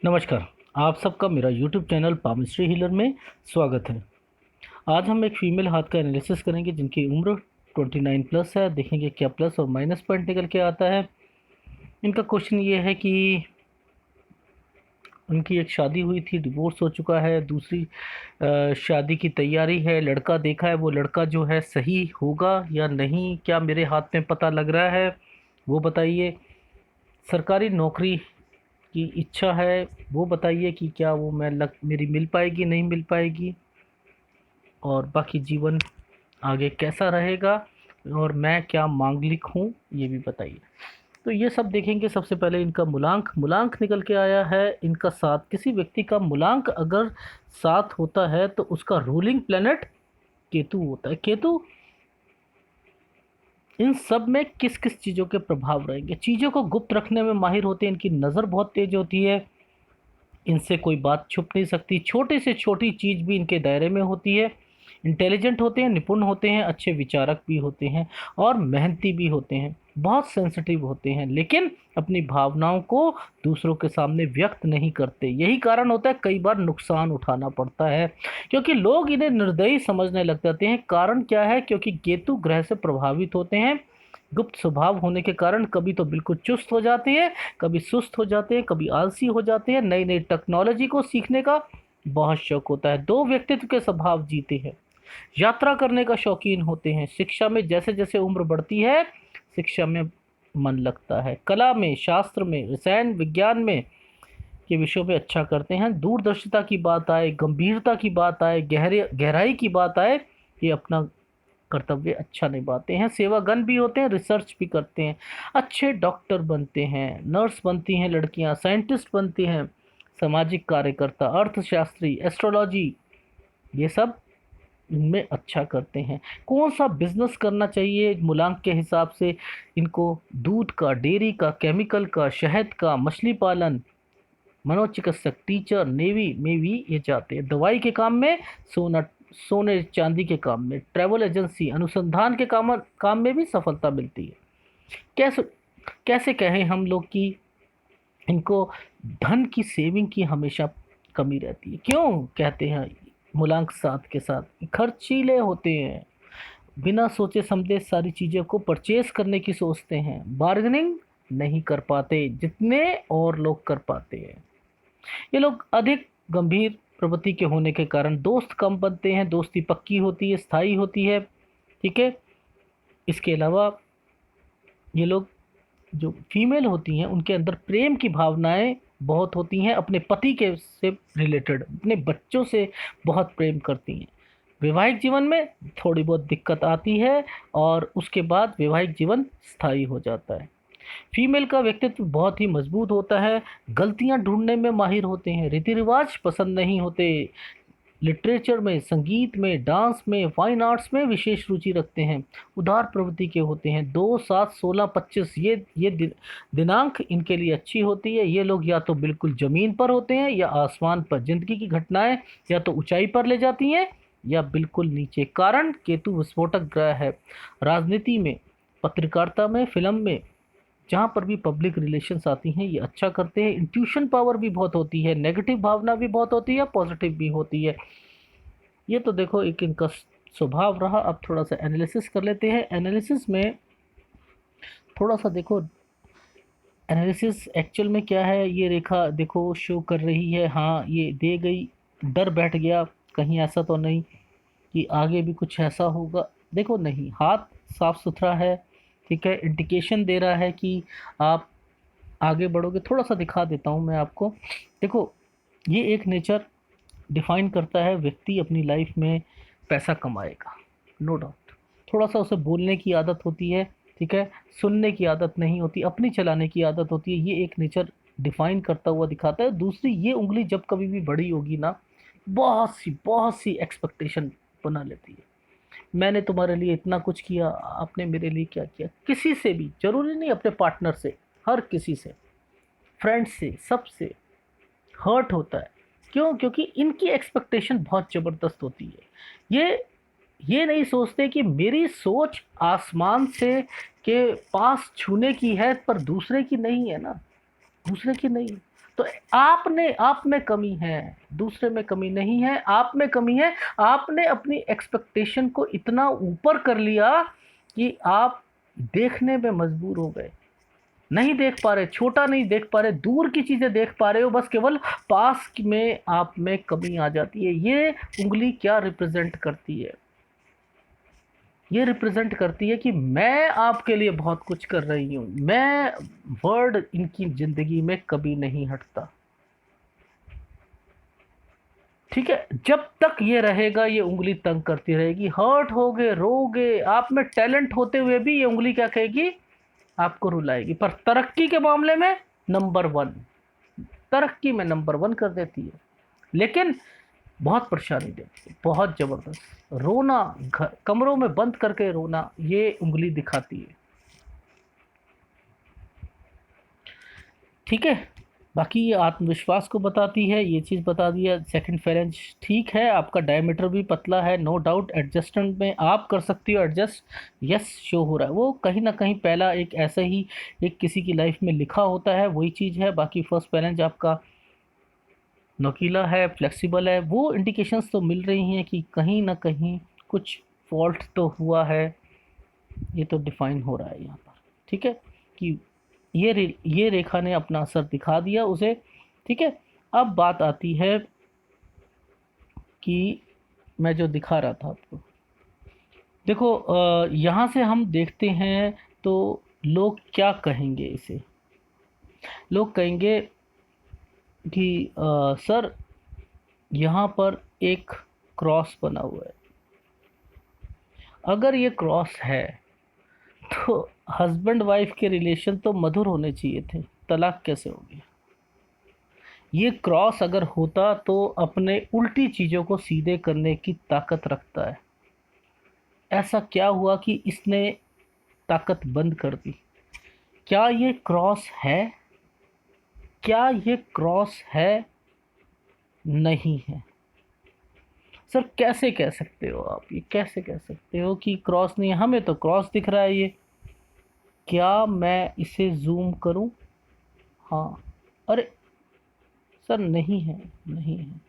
नमस्कार। आप सबका मेरा यूट्यूब चैनल पामिस्ट्री हीलर में स्वागत है। आज हम एक फीमेल हाथ का एनालिसिस करेंगे जिनकी उम्र 29 प्लस है। देखेंगे क्या प्लस और माइनस पॉइंट निकल के आता है। इनका क्वेश्चन ये है कि उनकी एक शादी हुई थी, डिवोर्स हो चुका है, दूसरी शादी की तैयारी है, लड़का देखा है, वो लड़का जो है सही होगा या नहीं, क्या मेरे हाथ में पता लग रहा है, वो बताइए। सरकारी नौकरी की इच्छा है, वो बताइए कि क्या वो मेरी मिल पाएगी नहीं मिल पाएगी, और बाकी जीवन आगे कैसा रहेगा, और मैं क्या मांगलिक हूँ ये भी बताइए। तो ये सब देखेंगे। सबसे पहले इनका मूलांक मूलांक निकल के आया है इनका 7। किसी व्यक्ति का मूलांक अगर 7 होता है तो उसका रूलिंग प्लेनेट केतु होता है। केतु इन सब में किस किस चीज़ों के प्रभाव रहेंगे। चीज़ों को गुप्त रखने में माहिर होते हैं, इनकी नज़र बहुत तेज होती है, इनसे कोई बात छुप नहीं सकती, छोटी से छोटी चीज़ भी इनके दायरे में होती है। इंटेलिजेंट होते हैं, निपुण होते हैं, अच्छे विचारक भी होते हैं और मेहनती भी होते हैं, बहुत सेंसिटिव होते हैं, लेकिन अपनी भावनाओं को दूसरों के सामने व्यक्त नहीं करते। यही कारण होता है कई बार नुकसान उठाना पड़ता है, क्योंकि लोग इन्हें निर्दयी समझने लग जाते हैं। कारण क्या है? क्योंकि केतु ग्रह से प्रभावित होते हैं। गुप्त स्वभाव होने के कारण कभी तो बिल्कुल चुस्त हो जाते हैं, कभी सुस्त हो जाते हैं, कभी आलसी हो जाते हैं। नई नई टेक्नोलॉजी को सीखने का बहुत शौक होता है। दो व्यक्तित्व के स्वभाव जीते हैं। यात्रा करने का शौकीन होते हैं। शिक्षा में जैसे जैसे उम्र बढ़ती है, शिक्षा में मन लगता है। कला में, शास्त्र में, रसायन विज्ञान में के विषयों में अच्छा करते हैं। दूरदर्शिता की बात आए, गंभीरता की बात आए, गहराई की बात आए, ये अपना कर्तव्य अच्छा निभाते हैं। सेवागन भी होते हैं, रिसर्च भी करते हैं, अच्छे डॉक्टर बनते हैं, नर्स बनती हैं लड़कियां, साइंटिस्ट बनती हैं, सामाजिक कार्यकर्ता, अर्थशास्त्री, एस्ट्रोलॉजी, ये सब इनमें अच्छा करते हैं। कौन सा बिजनेस करना चाहिए मूलांक के हिसाब से? इनको दूध का, डेयरी का, केमिकल का, शहद का, मछली पालन, मनोचिकित्सक, टीचर, नेवी में भी ये जाते हैं। दवाई के काम में, सोना सोने चांदी के काम में, ट्रैवल एजेंसी, अनुसंधान के काम में भी सफलता मिलती है। कैसे कैसे कहें हम लोग कि इनको धन की सेविंग की हमेशा कमी रहती है। क्यों कहते हैं? मूलांक 7 के साथ खर्चीले होते हैं, बिना सोचे समझे सारी चीज़ों को परचेज करने की सोचते हैं, बार्गेनिंग नहीं कर पाते जितने और लोग कर पाते हैं। ये लोग अधिक गंभीर प्रवृत्ति के होने के कारण दोस्त कम बनते हैं। दोस्ती पक्की होती है, स्थायी होती है। ठीक है। इसके अलावा ये लोग जो फीमेल होती हैं उनके अंदर प्रेम की भावनाएं बहुत होती हैं, अपने पति के से रिलेटेड, अपने बच्चों से बहुत प्रेम करती हैं। वैवाहिक जीवन में थोड़ी बहुत दिक्कत आती है और उसके बाद वैवाहिक जीवन स्थायी हो जाता है। फीमेल का व्यक्तित्व बहुत ही मजबूत होता है, गलतियां ढूंढने में माहिर होते हैं, रीति रिवाज पसंद नहीं होते, लिटरेचर में, संगीत में, डांस में, फाइन आर्ट्स में विशेष रुचि रखते हैं, उदार प्रवृत्ति के होते हैं। 2, 7, 16, 25 दिनांक इनके लिए अच्छी होती है। ये लोग या तो बिल्कुल ज़मीन पर होते हैं या आसमान पर। जिंदगी की घटनाएं या तो ऊंचाई पर ले जाती हैं या बिल्कुल नीचे। कारण केतु विस्फोटक ग्रह है। राजनीति में, पत्रकारिता में, फिल्म में, जहाँ पर भी पब्लिक रिलेशंस आती हैं ये अच्छा करते हैं। इंट्यूशन पावर भी बहुत होती है, नेगेटिव भावना भी बहुत होती है, पॉजिटिव भी होती है। ये तो देखो एक इनका स्वभाव रहा। अब थोड़ा सा एनालिसिस कर लेते हैं। एनालिसिस में थोड़ा सा देखो, एनालिसिस एक्चुअल में क्या है। ये रेखा देखो शो कर रही है, हाँ ये दे गई, डर बैठ गया कहीं ऐसा तो नहीं कि आगे भी कुछ ऐसा होगा। देखो नहीं, हाथ साफ सुथरा है। ठीक है, इंडिकेशन दे रहा है कि आप आगे बढ़ोगे। थोड़ा सा दिखा देता हूँ मैं आपको। देखो, ये एक नेचर डिफाइन करता है, व्यक्ति अपनी लाइफ में पैसा कमाएगा, नो डाउट। थोड़ा सा उसे बोलने की आदत होती है, ठीक है, सुनने की आदत नहीं होती, अपनी चलाने की आदत होती है। ये एक नेचर डिफाइन करता हुआ दिखाता है। दूसरी, ये उंगली जब कभी भी बड़ी होगी ना, बहुत सी एक्सपेक्टेशन बना लेती है। मैंने तुम्हारे लिए इतना कुछ किया, आपने मेरे लिए क्या किया। किसी से भी, जरूरी नहीं अपने पार्टनर से, हर किसी से, फ्रेंड से, सबसे हर्ट होता है। क्यों? क्योंकि इनकी एक्सपेक्टेशन बहुत ज़बरदस्त होती है। ये नहीं सोचते कि मेरी सोच आसमान से के पास छूने की है, पर दूसरे की नहीं है ना, दूसरे की नहीं। तो आप में कमी है, दूसरे में कमी नहीं है, आप में कमी है। आपने अपनी एक्सपेक्टेशन को इतना ऊपर कर लिया कि आप देखने में मजबूर हो गए, नहीं देख पा रहे, छोटा नहीं देख पा रहे, दूर की चीजें देख पा रहे हो, बस केवल पास में आप में कमी आ जाती है। ये उंगली क्या रिप्रेजेंट करती है? ये रिप्रेजेंट करती है कि मैं आपके लिए बहुत कुछ कर रही हूं, मैं वर्ड इनकी जिंदगी में कभी नहीं हटता। ठीक है, जब तक ये रहेगा ये उंगली तंग करती रहेगी, हर्ट होगे, रोगे, आप में टैलेंट होते हुए भी ये उंगली क्या कहेगी? आपको रुलाएगी। पर तरक्की के मामले में नंबर वन, तरक्की में नंबर वन कर देती है, लेकिन बहुत परेशानी देती है, बहुत जबरदस्त। रोना, घर कमरों में बंद करके रोना, ये उंगली दिखाती है। ठीक है, बाकी ये आत्मविश्वास को बताती है, ये चीज़ बता दिया। सेकंड फेरेंज ठीक है, आपका डायमीटर भी पतला है, नो डाउट। एडजस्टमेंट में आप कर सकती हो एडजस्ट, यस शो हो रहा है। वो कहीं ना कहीं पहला एक ऐसे ही एक किसी की लाइफ में लिखा होता है, वही चीज़ है। बाकी फर्स्ट फेरेंज आपका नोकीला है, फ्लेक्सिबल है, वो इंडिकेशंस तो मिल रही हैं कि कहीं ना कहीं कुछ फॉल्ट तो हुआ है, ये तो डिफाइन हो रहा है यहाँ पर। ठीक है, कि ये रेखा ने अपना असर दिखा दिया उसे। ठीक है, अब बात आती है कि मैं जो दिखा रहा था आपको, देखो यहाँ से हम देखते हैं तो लोग क्या कहेंगे इसे। लोग कहेंगे कि सर यहाँ पर एक क्रॉस बना हुआ है, अगर ये क्रॉस है तो हस्बैंड वाइफ के रिलेशन तो मधुर होने चाहिए थे, तलाक कैसे हो गया? ये क्रॉस अगर होता तो अपने उल्टी चीज़ों को सीधे करने की ताकत रखता है। ऐसा क्या हुआ कि इसने ताकत बंद कर दी? क्या ये क्रॉस है? क्या ये क्रॉस है? नहीं है। सर कैसे कह सकते हो आप, ये कैसे कह सकते हो कि क्रॉस नहीं है? हमें तो क्रॉस दिख रहा है ये। क्या मैं इसे जूम करूं? हाँ, अरे सर नहीं है, नहीं है,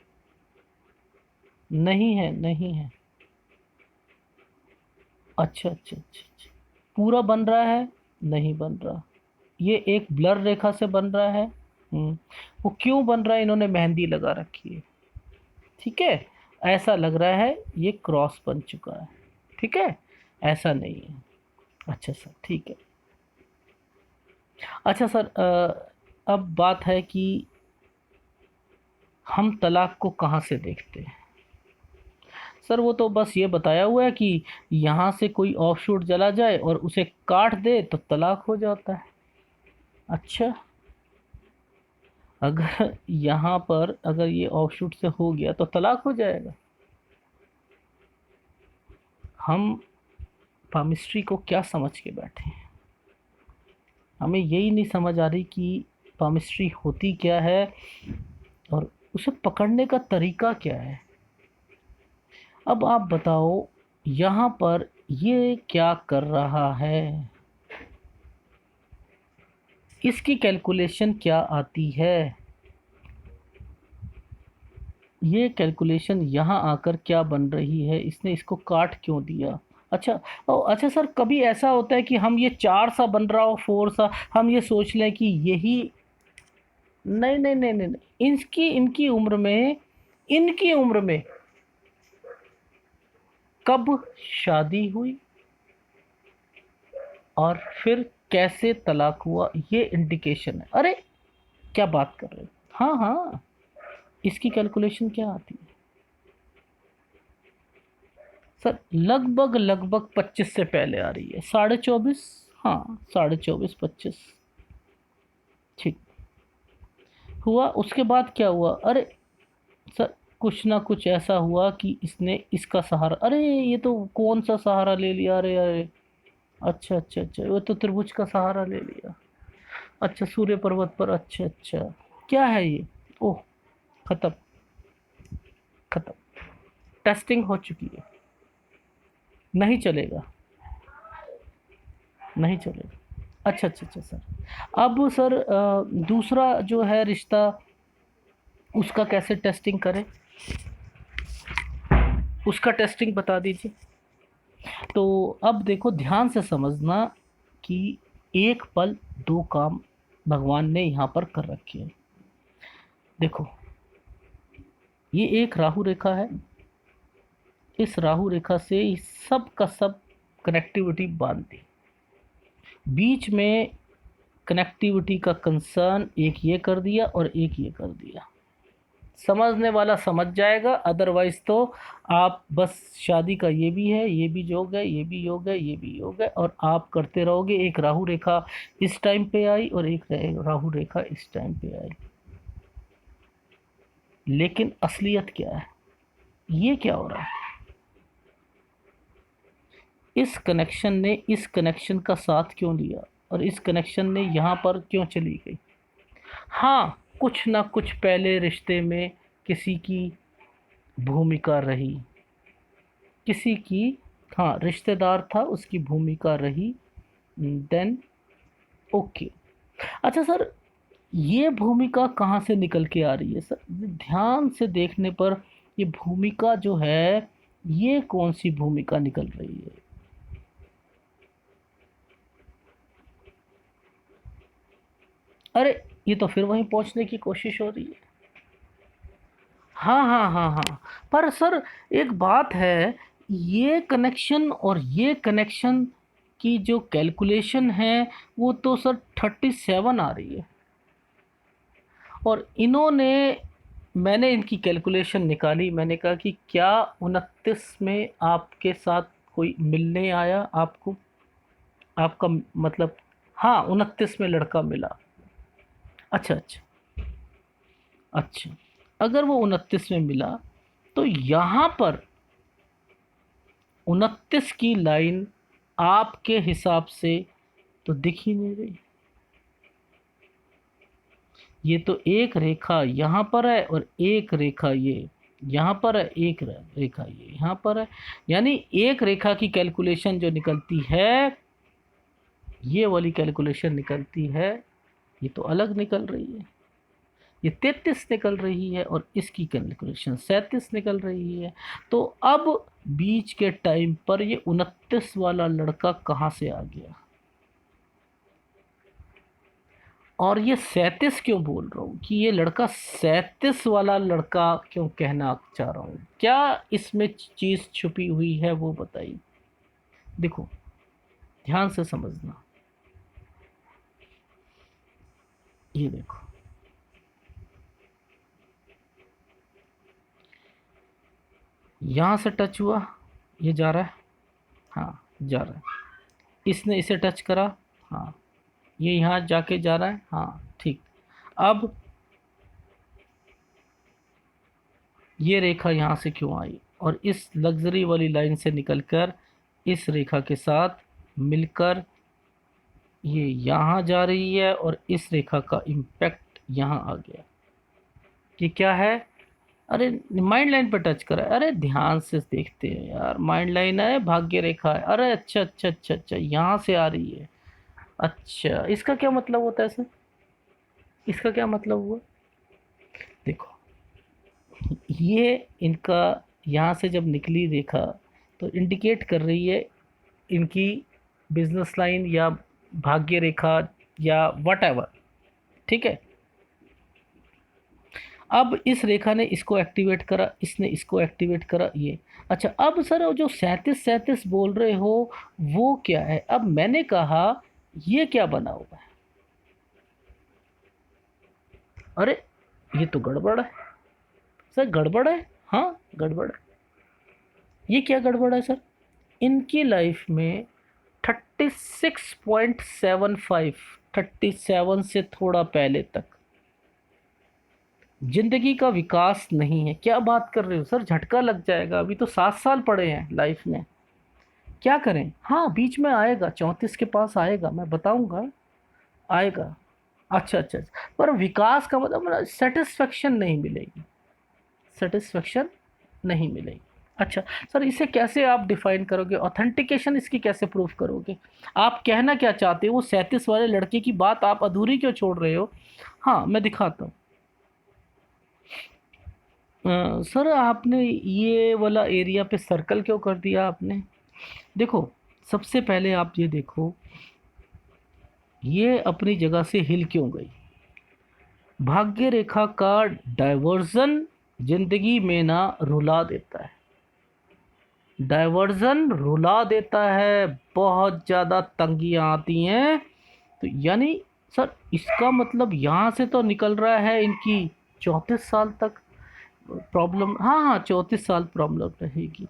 नहीं है, नहीं है। अच्छा अच्छा अच्छा अच्छा, पूरा बन रहा है? नहीं बन रहा, ये एक ब्लर रेखा से बन रहा है। वो क्यों बन रहा है? इन्होंने मेहंदी लगा रखी है। ठीक है, ऐसा लग रहा है ये क्रॉस बन चुका है। ठीक है, ऐसा नहीं है। अच्छा सर, ठीक है। अच्छा सर, अब बात है कि हम तलाक को कहाँ से देखते हैं? सर वो तो बस ये बताया हुआ है कि यहाँ से कोई ऑफशूट चला जाए और उसे काट दे तो तलाक हो जाता है। अच्छा, अगर यहाँ पर अगर ये ऑफशूट से हो गया तो तलाक हो जाएगा? हम पामिस्ट्री को क्या समझ के बैठे हैं? हमें यही नहीं समझ आ रही कि पामिस्ट्री होती क्या है और उसे पकड़ने का तरीका क्या है। अब आप बताओ, यहाँ पर ये क्या कर रहा है? इसकी कैलकुलेशन क्या आती है? ये कैलकुलेशन यहाँ आकर क्या बन रही है? इसने इसको काट क्यों दिया? अच्छा, ओ अच्छा सर, कभी ऐसा होता है कि हम ये चार सा बन रहा हो, फोर सा, हम ये सोच लें कि यही। नहीं नहीं नहीं नहीं नहीं, इनकी इनकी उम्र में, इनकी उम्र में कब शादी हुई और फिर कैसे तलाक हुआ, ये इंडिकेशन है। अरे क्या बात कर रहे हो? हाँ हाँ, इसकी कैलकुलेशन क्या आती है? सर लगभग लगभग 25 से पहले आ रही है, 24.5। हाँ, 24.5 25। ठीक, हुआ। उसके बाद क्या हुआ? अरे सर, कुछ ना कुछ ऐसा हुआ कि इसने इसका सहारा, अरे ये तो कौन सा सहारा ले लिया? अरे अरे, अच्छा अच्छा अच्छा, वो तो त्रिभुज का सहारा ले लिया। अच्छा, सूर्य पर्वत पर, अच्छा अच्छा। क्या है ये? ओह, खत्म, खत्म, टेस्टिंग हो चुकी है, नहीं चलेगा, नहीं चलेगा। अच्छा अच्छा अच्छा सर, अब सर दूसरा जो है रिश्ता, उसका कैसे टेस्टिंग करें, उसका टेस्टिंग बता दीजिए। तो अब देखो ध्यान से समझना कि एक पल दो काम भगवान ने यहाँ पर कर रखे हैं। देखो ये एक राहु रेखा है, इस राहु रेखा से सब का सब कनेक्टिविटी बांध दी। बीच में कनेक्टिविटी का कंसर्न एक ये कर दिया और एक ये कर दिया। समझने वाला समझ जाएगा, अदरवाइज तो आप बस शादी का ये भी है, ये भी योग है, ये भी योग है, ये भी योग है, और आप करते रहोगे। एक राहु रेखा इस टाइम पे आई और एक राहु रेखा इस टाइम पे आई। लेकिन असलियत क्या है, ये क्या हो रहा है, इस कनेक्शन ने इस कनेक्शन का साथ क्यों लिया और इस कनेक्शन ने यहाँ पर क्यों चली गई। हाँ, कुछ ना कुछ पहले रिश्ते में किसी की भूमिका रही, किसी की, हाँ रिश्तेदार था उसकी भूमिका रही, देन ओके। अच्छा सर, ये भूमिका कहाँ से निकल के आ रही है सर, ध्यान से देखने पर ये भूमिका जो है, ये कौन सी भूमिका निकल रही है। अरे ये तो फिर वहीं पहुंचने की कोशिश हो रही है। हाँ हाँ हाँ हाँ, पर सर एक बात है, ये कनेक्शन और ये कनेक्शन की जो कैलकुलेशन है वो तो सर 37 आ रही है। और इन्होंने, मैंने इनकी कैलकुलेशन निकाली, मैंने कहा कि क्या 29 में आपके साथ कोई मिलने आया आपको, आपका मतलब, हाँ 29 में लड़का मिला। अच्छा अच्छा अच्छा, अगर वो 29 में मिला तो यहाँ पर 29 की लाइन आपके हिसाब से तो दिख ही नहीं रही। ये तो एक रेखा यहाँ पर है और एक रेखा ये यहाँ पर है, एक रेखा ये यहाँ पर है। यानी एक रेखा की कैलकुलेशन जो निकलती है, ये वाली कैलकुलेशन निकलती है, ये तो अलग निकल रही है। ये 33 निकल रही है और इसकी कैलकुलेशन 37 निकल रही है। तो अब बीच के टाइम पर ये 29 वाला लड़का कहाँ से आ गया, और ये 37 क्यों बोल रहा हूँ कि ये लड़का 37 वाला लड़का क्यों कहना चाह रहा हूँ, क्या इसमें चीज़ छुपी हुई है वो बताइए। देखो ध्यान से समझना, ये देखो यहाँ से टच हुआ, ये जा रहा है, हाँ जा रहा है, इसने इसे टच करा, हाँ ये यहाँ जाके जा रहा है, हाँ ठीक। अब ये रेखा यहाँ से क्यों आई और इस लग्जरी वाली लाइन से निकलकर इस रेखा के साथ मिलकर ये यहाँ जा रही है और इस रेखा का इम्पैक्ट यहाँ आ गया। कि क्या है, अरे माइंड लाइन पर टच करा है, अरे ध्यान से देखते हैं यार, माइंड लाइन है, भाग्य रेखा है, अरे अच्छा अच्छा अच्छा अच्छा यहाँ से आ रही है। अच्छा इसका क्या मतलब होता है सर, इसका क्या मतलब हुआ, देखो ये इनका यहाँ से जब निकली रेखा तो इंडिकेट कर रही है इनकी बिजनेस लाइन या भाग्य रेखा या वट एवर, ठीक है। अब इस रेखा ने इसको एक्टिवेट करा, इसने इसको एक्टिवेट करा, ये अच्छा। अब सर वो जो 37 बोल रहे हो वो क्या है, अब मैंने कहा ये क्या बना हुआ है, अरे ये तो गड़बड़ है सर, गड़बड़ है, हाँ गड़बड़ है। ये क्या गड़बड़ है सर, इनकी लाइफ में 36.75, 37 से थोड़ा पहले तक जिंदगी का विकास नहीं है। क्या बात कर रहे हो सर, झटका लग जाएगा, अभी तो 7 साल पड़े हैं लाइफ में, क्या करें। हाँ बीच में आएगा, 34 के पास आएगा, मैं बताऊंगा, आएगा। अच्छा अच्छा अच्छा, पर विकास का मतलब सेटिस्फेक्शन नहीं मिलेगी, सेटिस्फेक्शन नहीं मिलेगी। अच्छा सर, इसे कैसे आप डिफाइन करोगे, ऑथेंटिकेशन इसकी कैसे प्रूफ करोगे, आप कहना क्या चाहते हो, वो 37 वाले लड़के की बात आप अधूरी क्यों छोड़ रहे हो। हाँ मैं दिखाता हूँ, सर आपने ये वाला एरिया पे सर्कल क्यों कर दिया आपने? देखो, सबसे पहले आप ये देखो, ये अपनी जगह से हिल क्यों गई? भाग्य रेखा का डायवर्जन जिंदगी में ना रुला देता है। डायवर्जन रुला देता है, बहुत ज़्यादा तंगियाँ आती हैं। तो यानी सर इसका मतलब यहाँ से तो निकल रहा है इनकी 34 साल तक प्रॉब्लम। हाँ हाँ, 34 साल प्रॉब्लम रहेगी।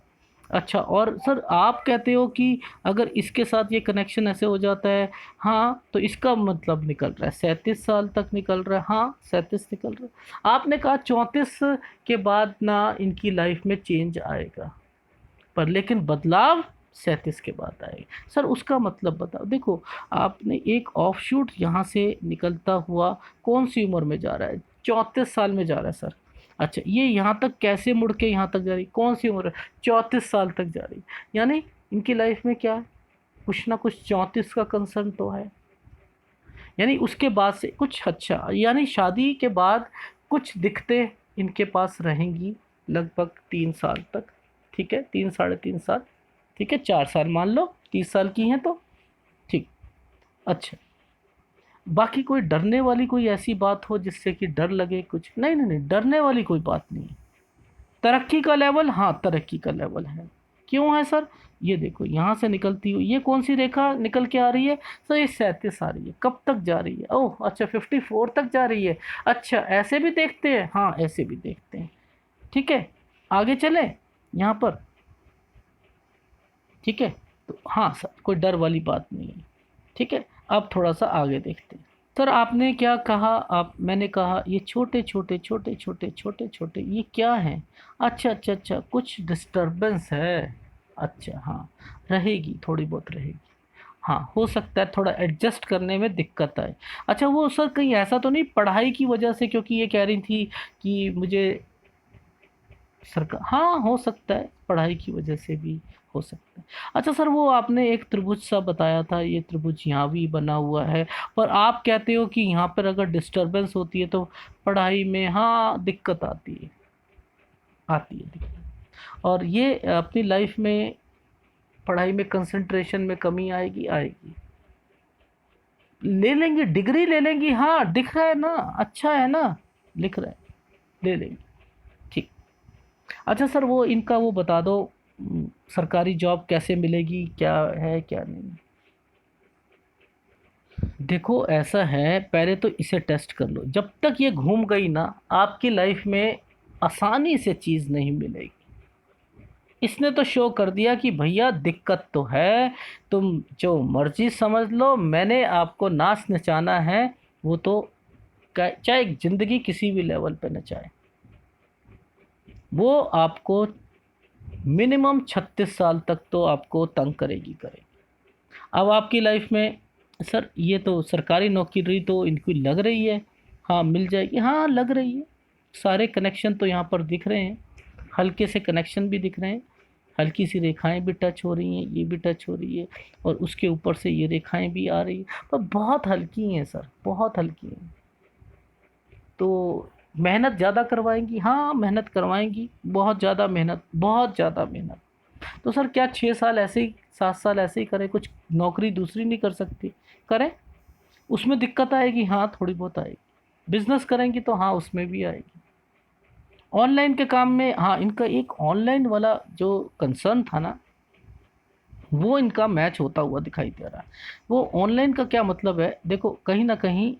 अच्छा, और सर आप कहते हो कि अगर इसके साथ ये कनेक्शन ऐसे हो जाता है, हाँ, तो इसका मतलब निकल रहा है 37 साल तक निकल रहा है। हाँ, 37 निकल रहा है। आपने कहा 34 के बाद ना इनकी लाइफ में चेंज आएगा, पर लेकिन बदलाव 37 के बाद आएगा। सर उसका मतलब बताओ। देखो, आपने एक ऑफशूट यहाँ से निकलता हुआ कौन सी उम्र में जा रहा है? 34 साल में जा रहा है सर। अच्छा, ये यहाँ तक कैसे मुड़ के यहाँ तक जा रही, कौन सी उम्र है? 34 साल तक जा रही। यानी इनकी लाइफ में क्या है, कुछ ना कुछ 34 का कंसर्न तो है। यानी उसके बाद से कुछ, अच्छा, यानी शादी के बाद कुछ दिक्कतें इनके पास रहेंगी लगभग 3 साल तक। ठीक है, 3 साढ़े 3 साल। ठीक है, 4 साल मान लो, 30 साल की हैं तो ठीक। अच्छा, बाकी कोई डरने वाली कोई ऐसी बात हो जिससे कि डर लगे कुछ? नहीं नहीं नहीं, डरने वाली कोई बात नहीं है। तरक्की का लेवल, हाँ तरक्की का लेवल है। क्यों है सर? ये देखो, यहाँ से निकलती हुई ये कौन सी रेखा निकल के आ रही है? सर ये 37 आ रही है। कब तक जा रही है? ओह अच्छा, 54 तक जा रही है। अच्छा, ऐसे भी देखते हैं? हाँ, ऐसे भी देखते हैं। ठीक है, आगे चले यहाँ पर। ठीक है, तो हाँ सर, कोई डर वाली बात नहीं है। ठीक है, अब थोड़ा सा आगे देखते हैं। सर आपने क्या कहा? आप, मैंने कहा ये छोटे छोटे छोटे छोटे छोटे छोटे ये क्या हैं? अच्छा अच्छा अच्छा, कुछ डिस्टरबेंस है। अच्छा हाँ, रहेगी, थोड़ी बहुत रहेगी। हाँ, हो सकता है थोड़ा एडजस्ट करने में दिक्कत आए। अच्छा, वो सर कहीं ऐसा तो नहीं पढ़ाई की वजह से, क्योंकि ये कह रही थी कि मुझे सरकार, हाँ हो सकता है पढ़ाई की वजह से भी हो सकता है। अच्छा सर, वो आपने एक त्रिभुज सा बताया था, ये त्रिभुज यहाँ भी बना हुआ है, पर आप कहते हो कि यहाँ पर अगर डिस्टरबेंस होती है तो पढ़ाई में हाँ दिक्कत आती है, आती है दिक्कत। और ये अपनी लाइफ में पढ़ाई में कंसंट्रेशन में कमी आएगी, आएगी। ले लेंगे, डिग्री ले लेंगी, हाँ दिख रहा है ना, अच्छा है ना, लिख रहा है, ले लेंगे। ठीक। अच्छा सर, वो इनका वो बता दो, सरकारी जॉब कैसे मिलेगी, क्या है क्या नहीं? देखो ऐसा है, पहले तो इसे टेस्ट कर लो। जब तक ये घूम गई ना आपकी लाइफ में, आसानी से चीज़ नहीं मिलेगी। इसने तो शो कर दिया कि भैया दिक्कत तो है, तुम जो मर्जी समझ लो, मैंने आपको नाच नचाना है। वो तो चाहे ज़िंदगी किसी भी लेवल पे नचाए, वो आपको मिनिमम 36 साल तक तो आपको तंग करेगी, करेगी। अब आपकी लाइफ में सर, ये तो सरकारी नौकरी तो इनकी लग रही है, हाँ मिल जाएगी, हाँ लग रही है। सारे कनेक्शन तो यहाँ पर दिख रहे हैं, हल्के से कनेक्शन भी दिख रहे हैं, हल्की सी रेखाएं भी टच हो रही हैं, ये भी टच हो रही है, और उसके ऊपर से ये रेखाएं भी आ रही हैं, पर बहुत हल्की हैं सर, बहुत हल्की हैं। तो मेहनत ज़्यादा करवाएंगी, हाँ मेहनत करवाएंगी, बहुत ज़्यादा मेहनत, बहुत ज़्यादा मेहनत। तो सर क्या 6 साल ऐसे ही, 7 साल ऐसे ही करें, कुछ नौकरी दूसरी नहीं कर सकती? करें, उसमें दिक्कत आएगी, हाँ थोड़ी बहुत आएगी। बिजनेस करेंगी तो हाँ उसमें भी आएगी। ऑनलाइन के काम में, हाँ इनका एक ऑनलाइन वाला जो कंसर्न था ना, वो इनका मैच होता हुआ दिखाई दे रहा है। वो ऑनलाइन का क्या मतलब है, देखो कहीं ना कहीं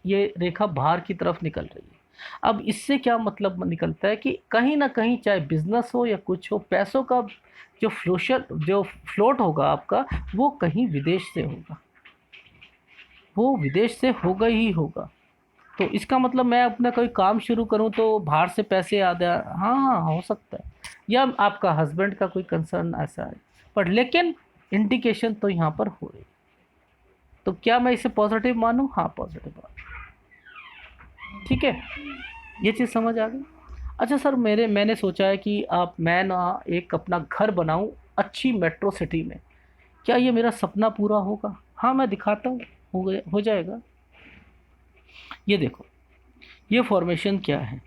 ये रेखा बाहर की तरफ निकल रही है। अब इससे क्या मतलब निकलता है कि कहीं ना कहीं, चाहे बिजनेस हो या कुछ हो, पैसों का जो जो फ्लोट होगा आपका, वो कहीं विदेश से होगा, वो विदेश से होगा ही होगा। तो इसका मतलब मैं अपना कोई काम शुरू करूं तो बाहर से पैसे आ जाए, हाँ हाँ हो सकता है। या आपका हस्बैंड का कोई कंसर्न ऐसा है, पर लेकिन इंडिकेशन तो यहाँ पर हो रही। तो क्या मैं इसे पॉजिटिव मानूं? हाँ पॉजिटिव मानूं। ठीक है, ये चीज़ समझ आ गई। अच्छा सर, मैंने सोचा है कि मैं ना एक अपना घर बनाऊं अच्छी मेट्रो सिटी में। क्या ये मेरा सपना पूरा होगा? हाँ मैं दिखाता हूँ, हो गया, हो जाएगा। ये देखो, ये फॉर्मेशन क्या है?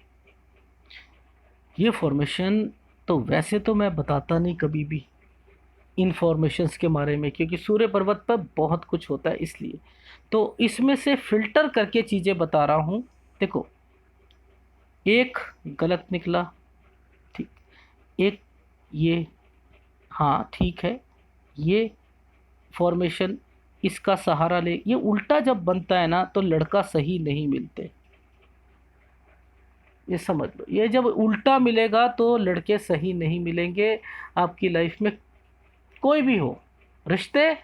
ये फॉर्मेशन तो वैसे तो मैं बताता नहीं कभी भी इन्फॉर्मेशंस के बारे में, क्योंकि सूर्य पर्वत पर बहुत कुछ होता है इसलिए। तो इसमें से फिल्टर करके चीज़ें बता रहा हूँ। देखो, एक गलत निकला, ठीक, एक ये, हाँ ठीक है, ये फॉर्मेशन इसका सहारा ले, ये उल्टा जब बनता है ना तो लड़का सही नहीं मिलते। ये समझ लो, ये जब उल्टा मिलेगा तो लड़के सही नहीं मिलेंगे आपकी लाइफ में। कोई भी हो, रिश्ते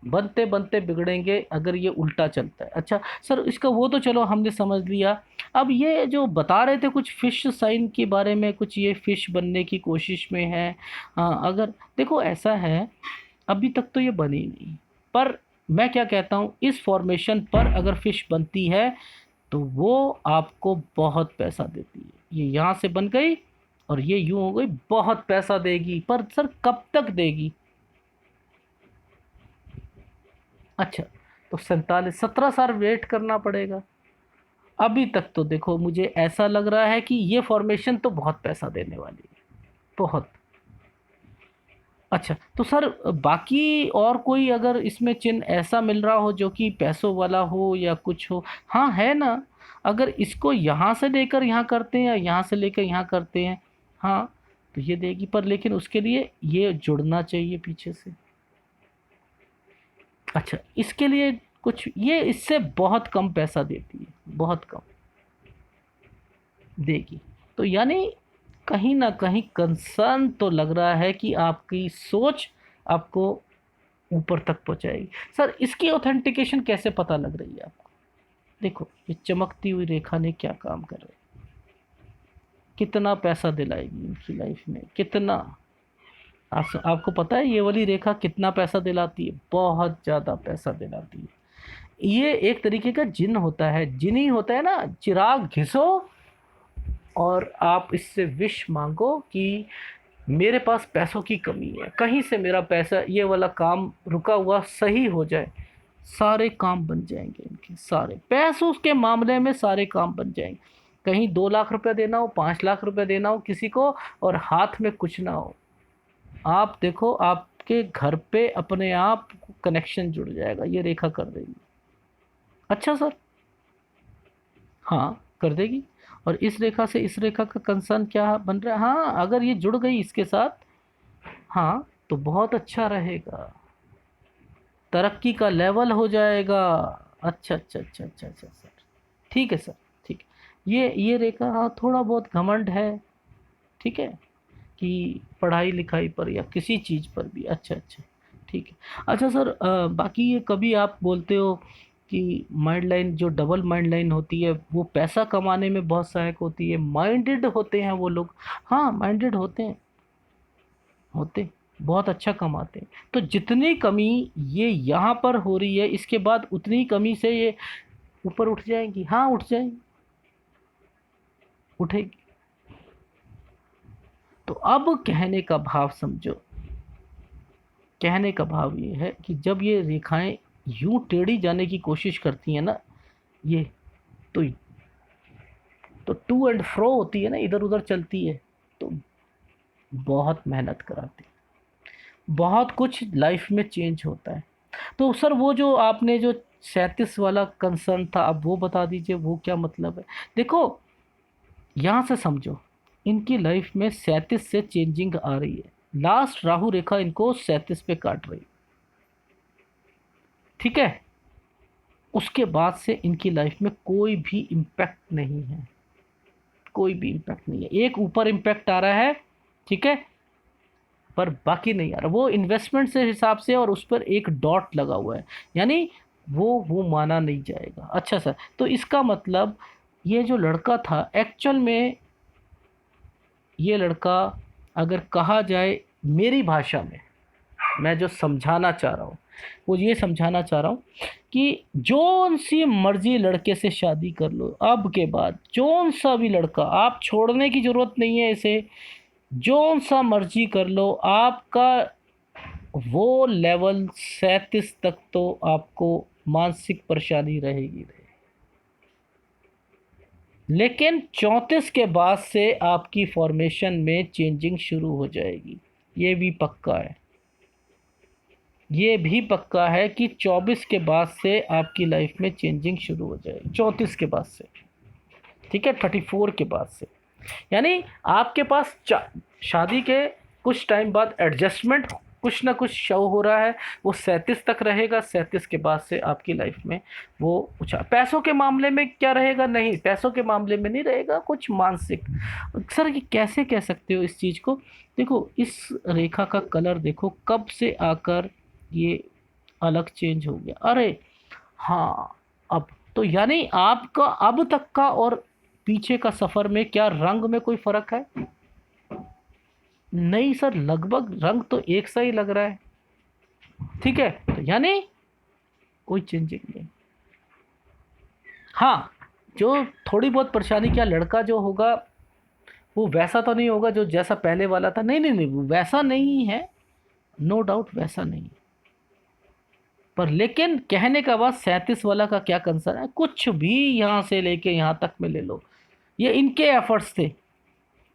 बनते बनते बिगड़ेंगे अगर ये उल्टा चलता है। अच्छा सर, इसका वो तो चलो हमने समझ लिया। अब ये जो बता रहे थे कुछ फिश साइन के बारे में, कुछ ये फिश बनने की कोशिश में है। हाँ, अगर देखो ऐसा है, अभी तक तो ये बनी नहीं, पर मैं क्या कहता हूँ, इस फॉर्मेशन पर अगर फिश बनती है तो वो आपको बहुत पैसा देती है। ये यहाँ से बन गई और ये यूं हो गई, बहुत पैसा देगी, पर सर कब तक देगी? अच्छा, तो 47-17 साल वेट करना पड़ेगा। अभी तक तो देखो मुझे ऐसा लग रहा है कि ये फॉर्मेशन तो बहुत पैसा देने वाली है, बहुत। अच्छा तो सर, बाकी और कोई अगर इसमें चिन्ह ऐसा मिल रहा हो जो कि पैसों वाला हो या कुछ हो? हाँ है ना, अगर इसको यहाँ से लेकर यहाँ करते हैं या यहाँ से लेकर यहाँ करते हैं, हाँ, तो ये देगी, पर लेकिन उसके लिए ये जुड़ना चाहिए पीछे से। अच्छा, इसके लिए कुछ, ये इससे बहुत कम पैसा देती है, बहुत कम देगी। तो यानी कहीं ना कहीं कंसर्न तो लग रहा है कि आपकी सोच आपको ऊपर तक पहुंचाएगी। सर, इसकी ऑथेंटिकेशन कैसे पता लग रही है आपको? देखो, ये चमकती हुई रेखा ने क्या काम कर रही है, कितना पैसा दिलाएगी उनकी लाइफ में, कितना। आपको पता है ये वाली रेखा कितना पैसा दिलाती है? बहुत ज़्यादा पैसा दिलाती है। ये एक तरीके का जिन होता है, जिनी होता है ना, चिराग घिसो और आप इससे विश मांगो कि मेरे पास पैसों की कमी है, कहीं से मेरा पैसा, ये वाला काम रुका हुआ सही हो जाए। सारे काम बन जाएंगे इनके, सारे पैसों के मामले में सारे काम बन जाएंगे। कहीं 2 लाख रुपए देना हो, 5 लाख रुपए देना हो किसी को, और हाथ में कुछ ना हो, आप देखो आपके घर पे अपने आप कनेक्शन जुड़ जाएगा, ये रेखा कर देगी। अच्छा सर, हाँ कर देगी। और इस रेखा से इस रेखा का कंसर्न क्या बन रहा है? हाँ, अगर ये जुड़ गई इसके साथ, हाँ, तो बहुत अच्छा रहेगा, तरक्की का लेवल हो जाएगा। अच्छा अच्छा अच्छा अच्छा अच्छा सर, ठीक है सर, ठीक है। ये रेखा, हाँ, थोड़ा बहुत घमंड है, ठीक है, कि पढ़ाई लिखाई पर या किसी चीज़ पर भी। अच्छा अच्छा, ठीक है। अच्छा सर, बाकी ये कभी आप बोलते हो कि माइंड लाइन, जो डबल माइंड लाइन होती है, वो पैसा कमाने में बहुत सहायक होती है, माइंडेड होते हैं वो लोग। हाँ, माइंडेड होते हैं, होते बहुत अच्छा कमाते हैं। तो जितनी कमी ये यहाँ पर हो रही है, इसके बाद उतनी कमी से ये ऊपर उठ जाएंगी। हाँ, उठ जाएंगी, उठेगी। तो अब कहने का भाव समझो, कहने का भाव ये है कि जब ये रेखाएं यूं टेढ़ी जाने की कोशिश करती हैं ना, ये, तो टू एंड फ्रो होती है ना, इधर उधर चलती है, तो बहुत मेहनत कराती है, बहुत कुछ लाइफ में चेंज होता है। तो सर, वो जो आपने जो 37 वाला कंसर्न था, अब वो बता दीजिए, वो क्या मतलब है? देखो, यहाँ से समझो, इनकी लाइफ में 37 से चेंजिंग आ रही है, लास्ट राहु रेखा इनको 37 पे काट रही है, ठीक है। उसके बाद से इनकी लाइफ में कोई भी इम्पैक्ट नहीं है, कोई भी इम्पैक्ट नहीं है। एक ऊपर इम्पैक्ट आ रहा है, ठीक है, पर बाकी नहीं आ रहा, वो इन्वेस्टमेंट से हिसाब से, और उस पर एक डॉट लगा हुआ है, यानी वो माना नहीं जाएगा। अच्छा सर, तो इसका मतलब ये जो लड़का था एक्चुअल में, ये लड़का, अगर कहा जाए मेरी भाषा में, मैं जो समझाना चाह रहा हूँ, वो ये समझाना चाह रहा हूँ कि जोन सी मर्जी लड़के से शादी कर लो, अब के बाद जोन सा भी लड़का, आप छोड़ने की ज़रूरत नहीं है इसे, जोन सा मर्जी कर लो, आपका वो लेवल 37 तक तो आपको मानसिक परेशानी रहेगी रहेगी। लेकिन 34 के बाद से आपकी फॉर्मेशन में चेंजिंग शुरू हो जाएगी। ये भी पक्का है, ये भी पक्का है कि 24 के बाद से आपकी लाइफ में चेंजिंग शुरू हो जाएगी, 34 के बाद से, ठीक है, 34 के बाद से। यानी आपके पास शादी के कुछ टाइम बाद एडजस्टमेंट कुछ ना कुछ शो हो रहा है, वो 37 तक रहेगा। 37 के बाद से आपकी लाइफ में वो पैसों के मामले में क्या रहेगा, नहीं, पैसों के मामले में नहीं रहेगा, कुछ मानसिक। सर ये कैसे कह सकते हो इस चीज़ को? देखो इस रेखा का कलर देखो, कब से आकर ये अलग चेंज हो गया। अरे हाँ, अब तो यानी आपका अब तक का और पीछे का सफ़र में क्या रंग में कोई फ़र्क है? नहीं सर, लगभग रंग तो एक सा ही लग रहा है, ठीक है, तो यानी कोई चेंजिंग नहीं। हाँ, जो थोड़ी बहुत परेशानी, क्या लड़का जो होगा वो वैसा तो नहीं होगा जो जैसा पहले वाला था, नहीं नहीं नहीं, वो वैसा नहीं है, नो डाउट वैसा नहीं। पर लेकिन कहने का बाद 37 वाला का क्या कंसर्न है, कुछ भी यहाँ से लेके यहाँ तक में ले लो, ये इनके एफर्ट्स थे,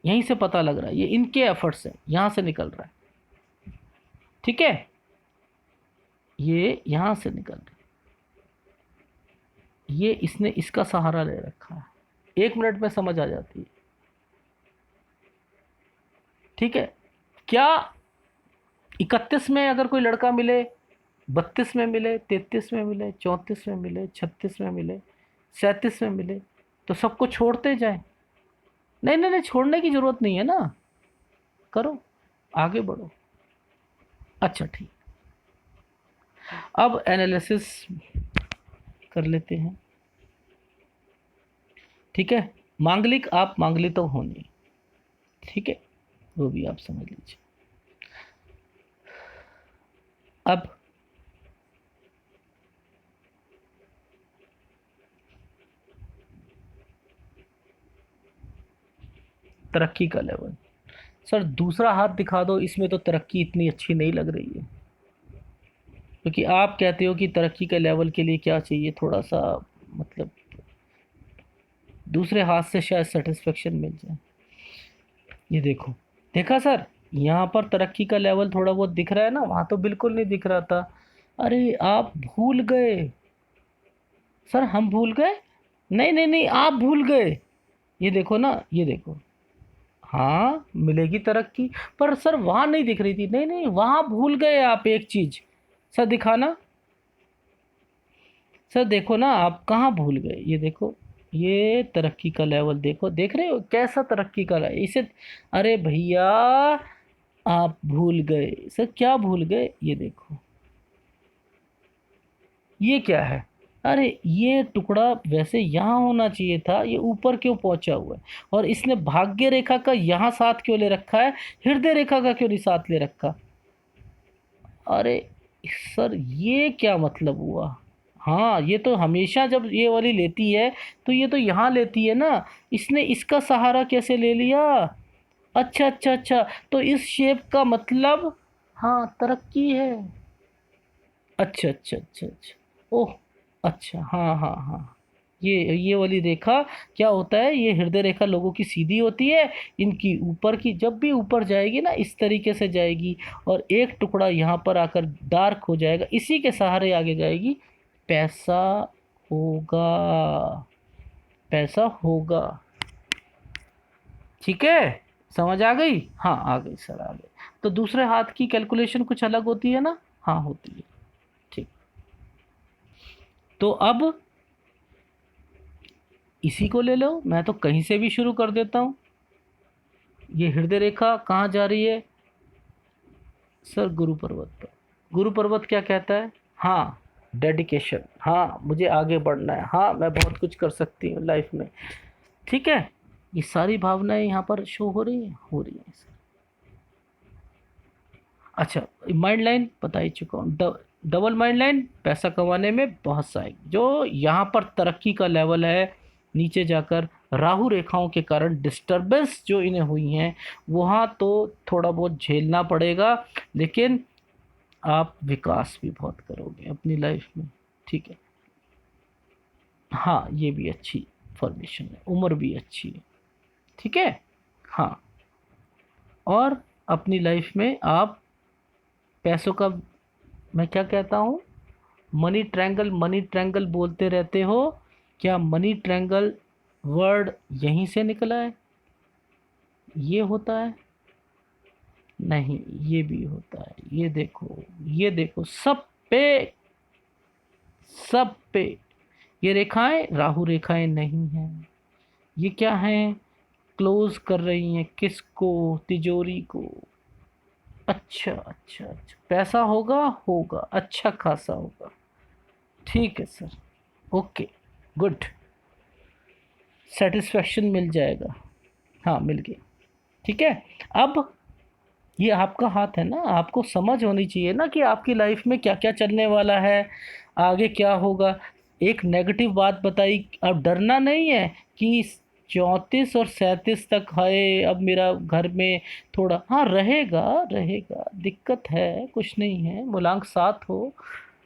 यहीं से पता लग रहा है, ये इनके एफर्ट्स हैं, यहाँ से निकल रहा है, ठीक है, ये यहाँ से निकल रहा है, ये इसने इसका सहारा ले रखा है, 1 मिनट में समझ आ जाती है, ठीक है। क्या 31 में अगर कोई लड़का मिले, 32 में मिले, 33 में मिले, 34 में मिले, 36 में मिले, 37 में मिले, तो सबको छोड़ते जाए? नहीं नहीं नहीं, छोड़ने की ज़रूरत नहीं है ना, करो, आगे बढ़ो। अच्छा ठीक, अब एनालिसिस कर लेते हैं, ठीक है। मांगलिक, आप मांगलिक तो हो नहीं, ठीक है, वो भी आप समझ लीजिए। अब तरक्की का लेवल, सर दूसरा हाथ दिखा दो, इसमें तो तरक्की इतनी अच्छी नहीं लग रही है, क्योंकि आप कहते हो कि तरक्की के लेवल के लिए क्या चाहिए, थोड़ा सा मतलब दूसरे हाथ से शायद सेटिस्फेक्शन मिल जाए। ये देखो, देखा सर, यहाँ पर तरक्की का लेवल थोड़ा बहुत दिख रहा है ना, वहाँ तो बिल्कुल नहीं दिख रहा था। अरे आप भूल गए सर, हम भूल गए? नहीं नहीं नहीं, आप भूल गए, ये देखो ना, ये देखो, हाँ मिलेगी तरक्की, पर सर वहाँ नहीं दिख रही थी, नहीं नहीं, वहाँ भूल गए आप एक चीज़, सर दिखाना, सर देखो ना, आप कहाँ भूल गए, ये देखो, ये तरक्की का लेवल देखो, देख रहे हो कैसा तरक्की का है इसे? अरे भैया आप भूल गए सर, क्या भूल गए, ये देखो, ये क्या है? अरे ये टुकड़ा वैसे यहाँ होना चाहिए था, ये ऊपर क्यों पहुंचा हुआ है? और इसने भाग्य रेखा का यहाँ साथ क्यों ले रखा है, हृदय रेखा का क्यों नहीं साथ ले रखा? अरे सर ये क्या मतलब हुआ? हाँ, ये तो हमेशा जब ये वाली लेती है तो ये तो यहाँ लेती है ना, इसने इसका सहारा कैसे ले लिया? अच्छा अच्छा अच्छा, तो इस शेप का मतलब, हाँ तरक्की है, अच्छा अच्छा अच्छा अच्छा, ओह, अच्छा हाँ हाँ हाँ, ये वाली रेखा क्या होता है, ये हृदय रेखा लोगों की सीधी होती है, इनकी ऊपर की जब भी ऊपर जाएगी ना इस तरीके से जाएगी, और एक टुकड़ा यहाँ पर आकर डार्क हो जाएगा, इसी के सहारे आगे जाएगी, पैसा होगा, पैसा होगा, ठीक है, समझ आ गई? हाँ आ गई सर, आ गई। तो दूसरे हाथ की कैलकुलेशन कुछ अलग होती है ना? हाँ होती है, ठीक। तो अब इसी को ले लो, मैं तो कहीं से भी शुरू कर देता हूँ। ये हृदय रेखा कहाँ जा रही है सर? गुरु पर्वत पर। गुरु पर्वत क्या कहता है? हाँ, डेडिकेशन, हाँ मुझे आगे बढ़ना है, हाँ मैं बहुत कुछ कर सकती हूँ लाइफ में, ठीक है, ये सारी भावनाएं यहाँ पर शो हो रही हैं, हो रही हैं सर। अच्छा, माइंड लाइन बता ही चुका हूँ, डबल माइंड लाइन पैसा कमाने में बहुत सहायक, जो यहाँ पर तरक्की का लेवल है, नीचे जाकर राहु रेखाओं के कारण डिस्टरबेंस जो इन्हें हुई हैं, वहाँ तो थोड़ा बहुत झेलना पड़ेगा, लेकिन आप विकास भी बहुत करोगे अपनी लाइफ में, ठीक है। हाँ ये भी अच्छी फॉर्मेशन है, उम्र भी अच्छी है, ठीक है। हाँ, और अपनी लाइफ में आप पैसों का, मैं क्या कहता हूँ, मनी ट्रैंगल बोलते रहते हो। क्या मनी ट्रैंगल वर्ड यहीं से निकला है? ये होता है? नहीं, ये भी होता है। ये देखो, ये देखो, पे सब पे ये रेखाएं राहु रेखाएं नहीं हैं। ये क्या हैं? क्लोज कर रही हैं किसको? तिजोरी को। अच्छा अच्छा अच्छा, पैसा होगा, होगा, अच्छा खासा होगा। ठीक है सर, ओके, गुड, सेटिस्फेक्शन मिल जाएगा। हाँ, मिल गई। ठीक है। अब ये आपका हाथ है ना, आपको समझ होनी चाहिए ना कि आपकी लाइफ में क्या क्या चलने वाला है, आगे क्या होगा। एक नेगेटिव बात बताई, अब डरना नहीं है कि 34 और 37 तक है, अब मेरा घर में थोड़ा, हाँ रहेगा, रहेगा, दिक्कत है, कुछ नहीं है। मूलांक 7 हो,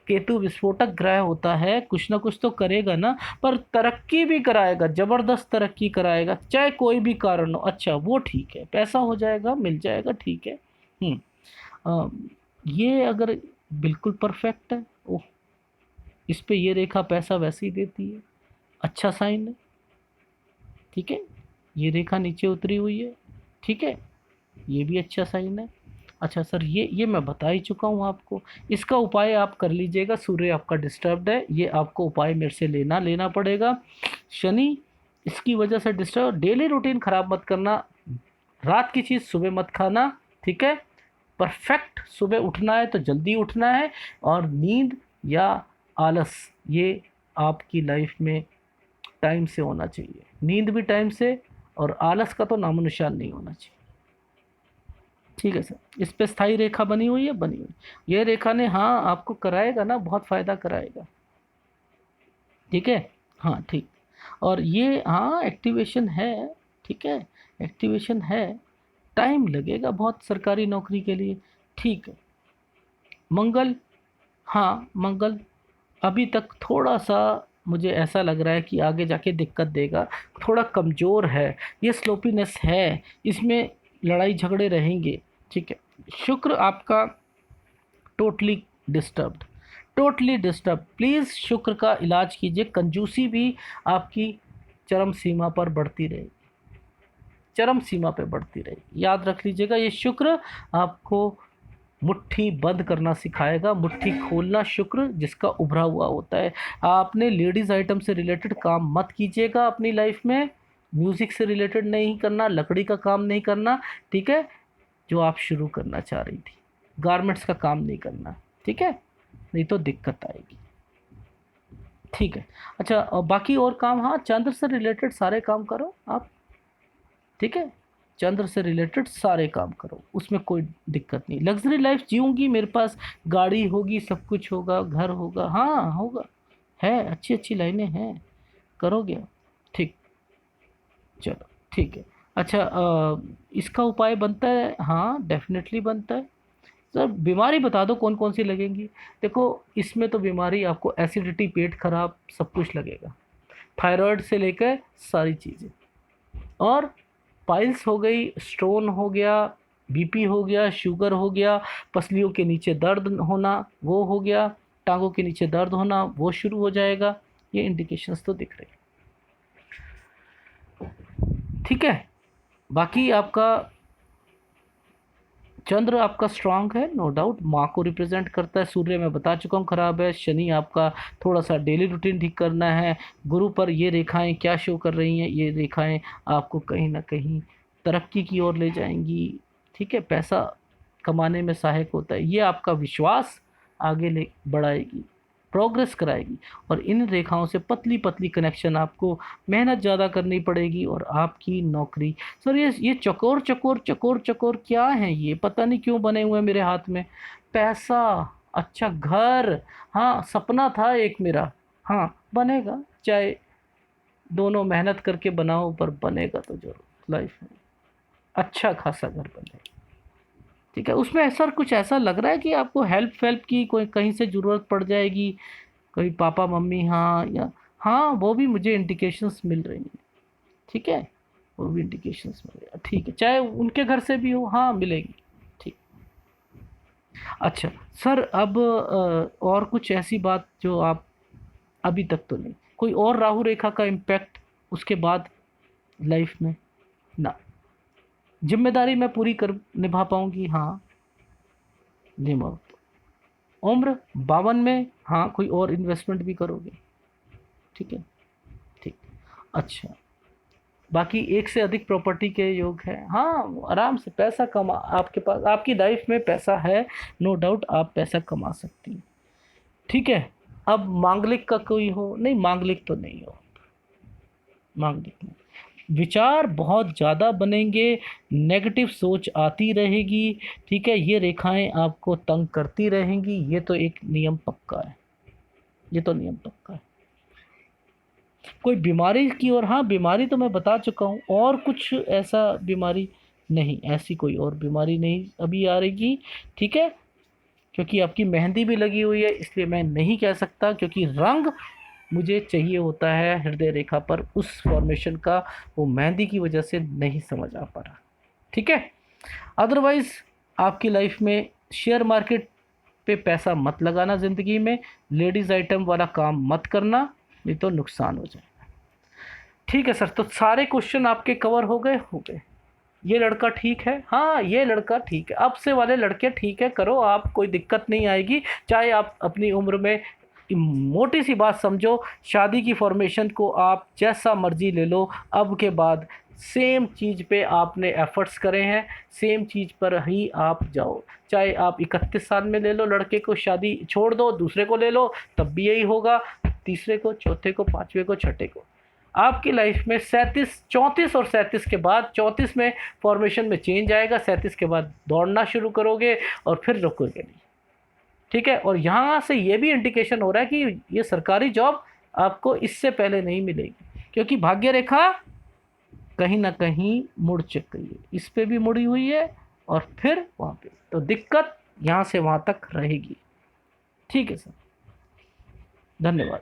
केतु विस्फोटक ग्रह होता है, कुछ ना कुछ तो करेगा ना, पर तरक्की भी कराएगा, जबरदस्त तरक्की कराएगा, चाहे कोई भी कारण हो। अच्छा, वो ठीक है, पैसा हो जाएगा, मिल जाएगा, ठीक है। अ, ये अगर बिल्कुल परफेक्ट है, ओह, इस पे ये रेखा पैसा वैसे ही देती है, अच्छा साइन है, ठीक है। ये रेखा नीचे उतरी हुई है, ठीक है, ये भी अच्छा साइन है। अच्छा सर, ये मैं बता ही चुका हूँ आपको। इसका उपाय आप कर लीजिएगा, सूर्य आपका डिस्टर्ब्ड है, ये आपको उपाय मेरे से लेना लेना पड़ेगा। शनि इसकी वजह से डिस्टर्ब, डेली रूटीन ख़राब मत करना, रात की चीज़ सुबह मत खाना, ठीक है। परफेक्ट सुबह उठना है तो जल्दी उठना है, और नींद या आलस, ये आपकी लाइफ में टाइम से होना चाहिए। नींद भी टाइम से, और आलस का तो नामो निशान नहीं होना चाहिए। ठीक है सर, इस पे स्थाई रेखा बनी हुई है, बनी हुई। ये रेखा ने, हाँ, आपको कराएगा ना, बहुत फ़ायदा कराएगा, ठीक है। हाँ, ठीक। और ये, हाँ, एक्टिवेशन है, ठीक है, एक्टिवेशन है, टाइम लगेगा बहुत सरकारी नौकरी के लिए, ठीक है। मंगल, हाँ, मंगल अभी तक थोड़ा सा मुझे ऐसा लग रहा है कि आगे जाके दिक्कत देगा, थोड़ा कमज़ोर है, ये स्लोपीनेस है, इसमें लड़ाई झगड़े रहेंगे, ठीक है। शुक्र आपका totally disturbed, totally disturb, please शुक्र का इलाज कीजिए। कंजूसी भी आपकी चरम सीमा पर बढ़ती रहेगी, चरम सीमा पर बढ़ती रहेगी, याद रख लीजिएगा। ये शुक्र आपको मुट्ठी बंद करना सिखाएगा, मुट्ठी खोलना शुक्र जिसका उभरा हुआ होता है। आपने लेडीज़ आइटम से रिलेटेड काम मत कीजिएगा अपनी लाइफ में, म्यूज़िक से रिलेटेड नहीं करना, लकड़ी का काम नहीं करना, ठीक है, जो आप शुरू करना चाह रही थी, गारमेंट्स का काम नहीं करना, ठीक है, नहीं तो दिक्कत आएगी, ठीक है। अच्छा, और बाकी और काम, हाँ, चंद्र से रिलेटेड सारे काम करो आप, ठीक है, चंद्र से रिलेटेड सारे काम करो, उसमें कोई दिक्कत नहीं। लग्जरी लाइफ जीऊँगी, मेरे पास गाड़ी होगी, सब कुछ होगा, घर होगा, हाँ, होगा, है, अच्छी अच्छी लाइनें हैं, करोगे आप, ठीक, चलो, ठीक है। अच्छा, इसका उपाय बनता है, हाँ, डेफिनेटली बनता है। सर, बीमारी बता दो कौन कौन सी लगेंगी। देखो, इसमें तो बीमारी आपको एसिडिटी, पेट खराब, सब कुछ लगेगा, थायराइड से लेकर सारी चीज़ें, और पाइल्स हो गई, स्टोन हो गया, बीपी हो गया, शुगर हो गया, पसलियों के नीचे दर्द होना वो हो गया, टांगों के नीचे दर्द होना वो शुरू हो जाएगा, ये इंडिकेशंस तो दिख रहे हैं, ठीक है। बाकी आपका चंद्र आपका स्ट्रांग है, नो डाउट, माँ को रिप्रेजेंट करता है। सूर्य मैं बता चुका हूँ खराब है। शनि आपका थोड़ा सा डेली रूटीन ठीक करना है। गुरु पर ये रेखाएं क्या शो कर रही हैं, ये रेखाएं आपको कहीं ना कहीं तरक्की की ओर ले जाएंगी, ठीक है, पैसा कमाने में सहायक होता है, ये आपका विश्वास आगे ले बढ़ाएगी, प्रोग्रेस कराएगी। और इन रेखाओं से पतली पतली कनेक्शन, आपको मेहनत ज़्यादा करनी पड़ेगी, और आपकी नौकरी। सर, ये चकोर चकोर चकोर चकोर क्या है, ये पता नहीं क्यों बने हुए हैं मेरे हाथ में। पैसा, अच्छा घर, हाँ, सपना था एक मेरा, हाँ, बनेगा, चाहे दोनों मेहनत करके बनाओ, पर बनेगा तो जरूर लाइफ में, अच्छा खासा घर बनेगा, ठीक है। उसमें ऐसा कुछ ऐसा लग रहा है कि आपको हेल्प वेल्प की कोई कहीं से ज़रूरत पड़ जाएगी, कोई पापा मम्मी, हाँ, या हाँ, वो भी मुझे इंडिकेशंस मिल रही हैं। ठीक है, वो भी इंडिकेशंस मिल रही है, ठीक है, चाहे उनके घर से भी हो, हाँ मिलेगी। ठीक। अच्छा सर, अब और कुछ ऐसी बात जो आप, अभी तक तो नहीं, कोई और राहु रेखा का इम्पैक्ट उसके बाद लाइफ में? ना, जिम्मेदारी मैं पूरी कर निभा पाऊंगी, हाँ निभा। उम्र 52 में, हाँ कोई और इन्वेस्टमेंट भी करोगे? ठीक है, ठीक। अच्छा, बाकी एक से अधिक प्रॉपर्टी के योग है, हाँ आराम से पैसा कमा, आपके पास आपकी लाइफ में पैसा है, नो डाउट आप पैसा कमा सकती हैं। ठीक है। अब मांगलिक का कोई हो, नहीं मांगलिक तो नहीं हो, मांगलिक नहीं। विचार बहुत ज़्यादा बनेंगे, नेगेटिव सोच आती रहेगी। ठीक है, ये रेखाएं आपको तंग करती रहेंगी, ये तो एक नियम पक्का है, ये तो नियम पक्का है। कोई बीमारी की ओर, हाँ बीमारी तो मैं बता चुका हूँ, और कुछ ऐसा बीमारी नहीं, ऐसी कोई और बीमारी नहीं अभी आ रहेगी। ठीक है, क्योंकि आपकी मेहंदी भी लगी हुई है, इसलिए मैं नहीं कह सकता, क्योंकि रंग मुझे चाहिए होता है हृदय रेखा पर उस फॉर्मेशन का, वो मेहंदी की वजह से नहीं समझ आ पा रहा। ठीक है, अदरवाइज आपकी लाइफ में शेयर मार्केट पे पैसा मत लगाना, ज़िंदगी में लेडीज़ आइटम वाला काम मत करना, नहीं तो नुकसान हो जाए। ठीक है सर, तो सारे क्वेश्चन आपके कवर हो गए, हो गए। ये लड़का ठीक है, हाँ ये लड़का ठीक है, अब से वाले लड़के ठीक है, करो आप, कोई दिक्कत नहीं आएगी। चाहे आप अपनी उम्र में, मोटी सी बात समझो, शादी की फॉर्मेशन को आप जैसा मर्जी ले लो, अब के बाद सेम चीज़ पे आपने एफर्ट्स करे हैं, सेम चीज़ पर ही आप जाओ। चाहे आप 31 साल में ले लो लड़के को, शादी छोड़ दो दूसरे को ले लो, तब भी यही होगा, तीसरे को, चौथे को, पाँचवें को, छठे को। आपकी लाइफ में 37, 34 और 37 के बाद, 34 में फॉर्मेशन में चेंज आएगा, 37 के बाद दौड़ना शुरू करोगे और फिर रुकोगे नहीं। ठीक है, और यहाँ से ये भी इंडिकेशन हो रहा है कि ये सरकारी जॉब आपको इससे पहले नहीं मिलेगी, क्योंकि भाग्य रेखा कहीं ना कहीं मुड़ चुकी है, इस पे भी मुड़ी हुई है और फिर वहाँ पे, तो दिक्कत यहाँ से वहाँ तक रहेगी। ठीक है सर, धन्यवाद।